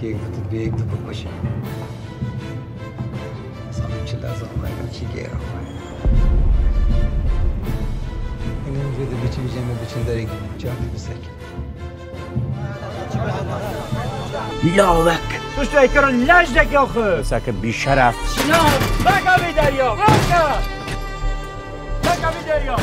بیگ تو بکشه اصلا چه لازم باید چی گیرم این اینجوری بیچی بیچین داری جانی بسک لاوک توش ایکران لجدک آخه ساکن بی شرف سینام بگا بی دریا بگا بی دریا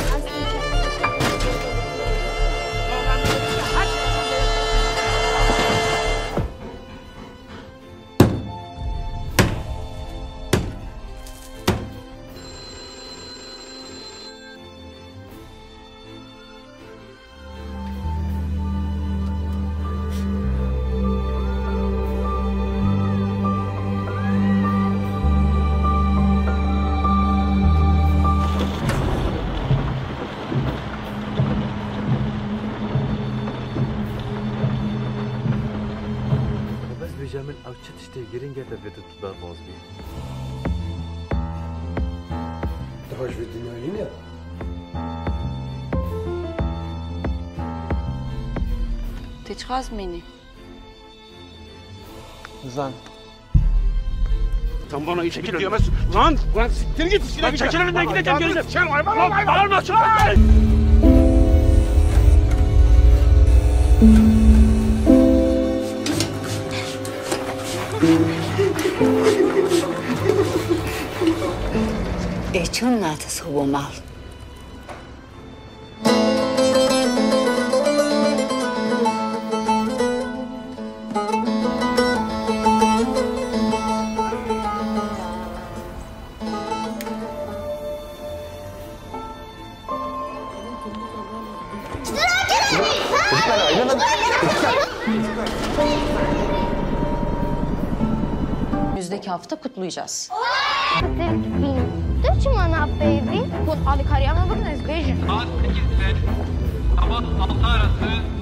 Benjamin او چه تشتی گرینگه تبیت تو دار باز بی دهاش به دنیایی نه Ты чего измени? زن Sen bana çekil diyemezsin. Lan siktir git. Lan çekil önümden gideceğim geleceğim. Sen bağırma çık. چون ناتس هو مال Önümüzdeki hafta kutlayacağız. Dört mana baby. Bu Ali Karyam'a bakın ezbejin. Saat 8 ile sabah 6 arası